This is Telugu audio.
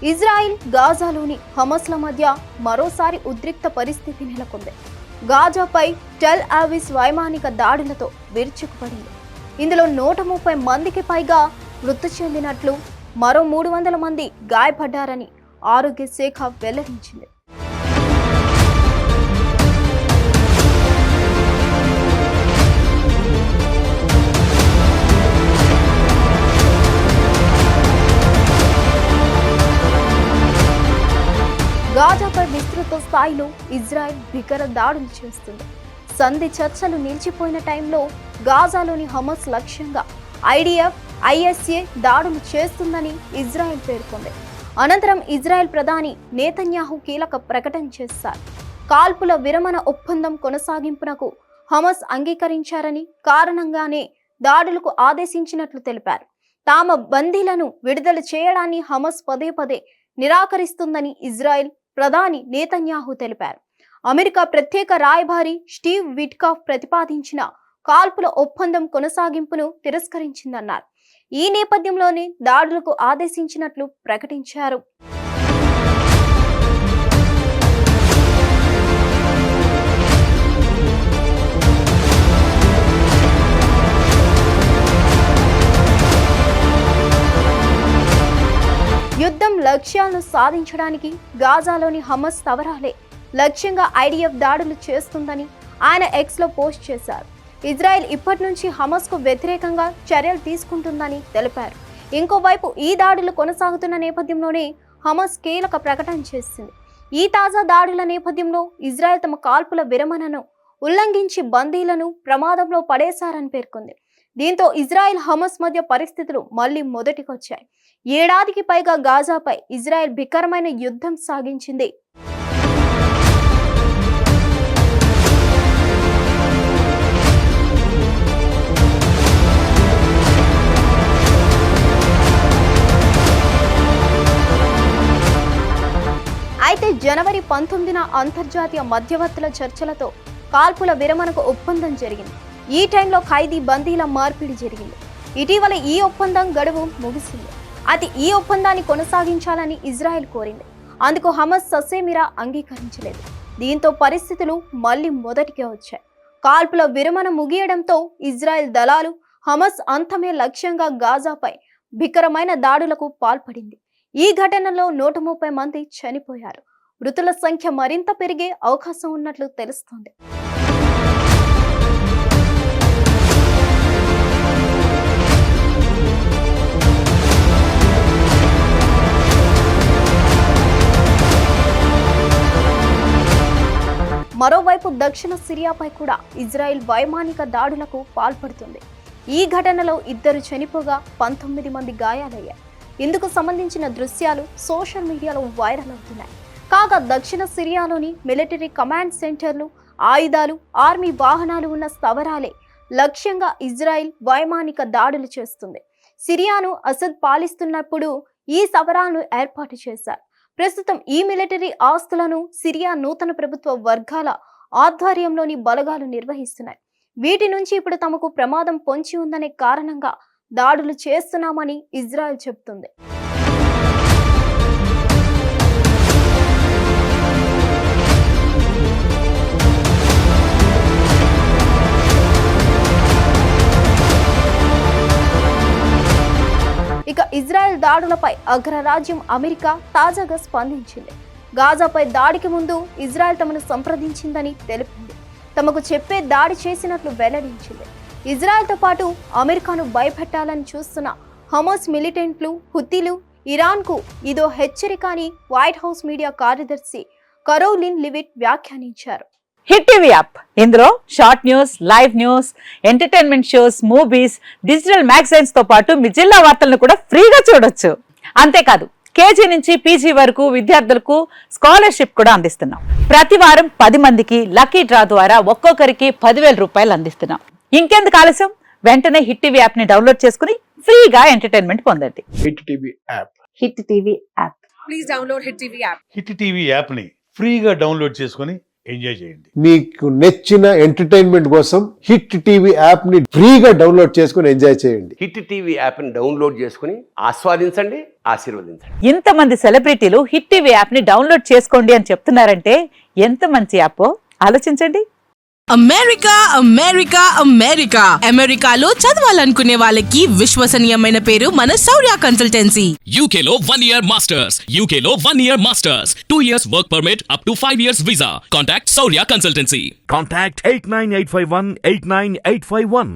ఇజ్రాయిల్ గాజాలోని హమస్ల మధ్య మరోసారి ఉద్రిక్త పరిస్థితి నెలకొంది. గాజాపై టెల్ అవీవ్ వైమానిక దాడులతో విరుచుకుపడింది. ఇందులో 130 మందికి పైగా మృతి చెందినట్లు, మరో 300 మంది గాయపడ్డారని ఆరోగ్య శాఖ వెల్లడించింది. గాజాపై విస్తృత స్థాయిలో ఇజ్రాయెల్ భీకర దాడులు చేస్తుంది. సంధి చర్చలు నిలిచిపోయిన టైంలో గాజాలోని హమస్ లక్ష్యంగా ఐడిఎఫ్, ఐఎస్ఏ దాడులు చేస్తుందని ఇజ్రాయెల్ పేర్కొంది. అనంతరం ఇజ్రాయెల్ ప్రధాని నేతన్యాహు కీలక ప్రకటన చేశారు. కాల్పుల విరమణ ఒప్పందం కొనసాగింపునకు హమస్ అంగీకరించారని, కారణంగానే దాడులకు ఆదేశించినట్లు తెలిపారు. తామ బందీలను విడుదల చేయడాన్ని హమస్ పదే పదే నిరాకరిస్తుందని ఇజ్రాయెల్ ప్రధాని నేతన్యాహు తెలిపారు. అమెరికా ప్రత్యేక రాయబారి స్టీవ్ విట్కాఫ్ ప్రతిపాదించిన కాల్పుల ఒప్పందం కొనసాగింపును తిరస్కరించిందన్నారు. ఈ నేపథ్యంలోనే దాడులకు ఆదేశించినట్లు ప్రకటించారు. యుద్ధం లక్ష్యాలను సాధించడానికి గాజాలోని హమస్ స్థావరాలే లక్ష్యంగా ఐడిఎఫ్ దాడులు చేస్తుందని ఆయన ఎక్స్లో పోస్ట్ చేశారు. ఇజ్రాయెల్ ఇప్పటి నుంచి హమస్కు వ్యతిరేకంగా చర్యలు తీసుకుంటుందని తెలిపారు. ఇంకోవైపు ఈ దాడులు కొనసాగుతున్న నేపథ్యంలోనే హమస్ కీలక ప్రకటన చేసింది. ఈ తాజా దాడుల నేపథ్యంలో ఇజ్రాయెల్ తమ కాల్పుల విరమణను ఉల్లంఘించి బందీలను ప్రమాదంలో పడేశారని పేర్కొంది. దీంతో ఇజ్రాయెల్ హమస్ మధ్య పరిస్థితులు మళ్లీ మొదటికొచ్చాయి. ఏడాదికి పైగా గాజాపై ఇజ్రాయెల్ భీకరమైన యుద్ధం సాగించింది. అయితే జనవరి 19న అంతర్జాతీయ మధ్యవర్తుల చర్చలతో కాల్పుల విరమణకు ఒప్పందం జరిగింది. ఈ టైంలో ఖైదీ బందీల మార్పిడి జరిగింది. ఇటీవల ఈ ఒప్పందం గడువు ముగిసింది. అయితే ఈ ఒప్పందాన్ని కొనసాగించాలని ఇజ్రాయెల్ కోరింది. అందుకు హమస్ ససేమిరా అంగీకరించలేదు. దీంతో పరిస్థితులు మళ్లీ మొదటికే వచ్చాయి. కాల్పుల విరమణ ముగియడంతో ఇజ్రాయెల్ దళాలు హమస్ అంతమే లక్ష్యంగా గాజాపై భీకరమైన దాడులకు పాల్పడింది. ఈ ఘటనలో 130 మంది చనిపోయారు. మృతుల సంఖ్య మరింత పెరిగే అవకాశం ఉన్నట్లు తెలుస్తోంది. మరోవైపు దక్షిణ సిరియాపై కూడా ఇజ్రాయెల్ వైమానిక దాడులకు పాల్పడుతుంది. ఈ ఘటనలో 2 చనిపోగా 19 మంది గాయాలయ్యారు. ఇందుకు సంబంధించిన దృశ్యాలు సోషల్ మీడియాలో వైరల్ అవుతున్నాయి. కాగా దక్షిణ సిరియాలోని మిలిటరీ కమాండ్ సెంటర్లు, ఆయుధాలు, ఆర్మీ వాహనాలు ఉన్న స్థావరాలే లక్ష్యంగా ఇజ్రాయెల్ వైమానిక దాడులు చేస్తుంది. సిరియాను అసద్ పాలిస్తున్నప్పుడు ఈ స్థావరాలను ఏర్పాటు చేశారు. ప్రస్తుతం ఈ మిలిటరీ ఆస్తులను సిరియా నూతన ప్రభుత్వ వర్గాల ఆధ్వర్యంలోని బలగాలు నిర్వహిస్తున్నాయి. వీటి నుంచి ఇప్పుడు తమకు ప్రమాదం పొంచి ఉందనే కారణంగా దాడులు చేస్తున్నామని ఇజ్రాయెల్ చెబుతుంది. ఇక ఇజ్రాయెల్ దాడులపై అగ్రరాజ్యం అమెరికా తాజాగా స్పందించింది. గాజాపై దాడికి ముందు ఇజ్రాయెల్ తమను సంప్రదించిందని తెలిపింది. తమకు చెప్పే దాడి చేసినట్లు వెల్లడించింది. ఇజ్రాయెల్తో పాటు అమెరికాను భయపెట్టాలని చూస్తున్న హమాస్ మిలిటెంట్లు, హుతీలు, ఇరాన్కు ఇదో హెచ్చరిక అని వైట్ హౌస్ మీడియా కార్యదర్శి కరోలిన్ లివిట్ వ్యాఖ్యానించారు. హిట్ టీవీ యాప్, ఇందులో short news, live news, entertainment shows, movies, digital magazines తో పాటు మీ జిల్లా వార్తలను కూడా ఫ్రీగా చూడొచ్చు. అంతేకాదు కేజీ నుంచి పీజీ వరకు విద్యార్థులకు స్కాలర్షిప్ కూడా అందిస్తున్నాం. ప్రతి వారం 10 మందికి లక్కీ డ్రా ద్వారా ఒక్కొక్కరికి 10,000 రూపాయలు అందిస్తున్నాం. ఇంకెందుకు ఆలస్యం, వెంటనే హిట్ టీవీ యాప్ ని డౌన్లోడ్ చేసుకుని ఫ్రీగా ఎంటర్టైన్మెంట్ పొందండి. Hit TV app. Hit TV app. Please download hit TV app. Hit TV app ని ఫ్రీగా డౌన్లోడ్ చేసుకుని ఎంజాయ్ చేయండి. మీకు నచ్చిన ఎంటర్టైన్మెంట్ కోసం హిట్ టీవీ యాప్ ని ఫ్రీగా డౌన్లోడ్ చేసుకుని ఎంజాయ్ చేయండి. హిట్ టీవీ యాప్ని డౌన్లోడ్ చేసుకుని ఆస్వాదించండి, ఆశీర్వదించండి. ఇంతమంది సెలబ్రిటీలు హిట్ టీవీ యాప్ ని డౌన్లోడ్ చేసుకోండి అని చెప్తున్నారంటే ఎంత మంచి యాప్ ఆలోచించండి. అమెరికా అమెరికా అమెరికా అమెరికాలో చదవాలనుకునే వాళ్ళకి విశ్వసనీయమైన పేరు మన శౌర్య consultancy. UK Law 1 Year Masters. UK Law 1 Year Masters. 2 years work permit up to 5 years visa. Contact Saurya Consultancy. Contact 89851 89851.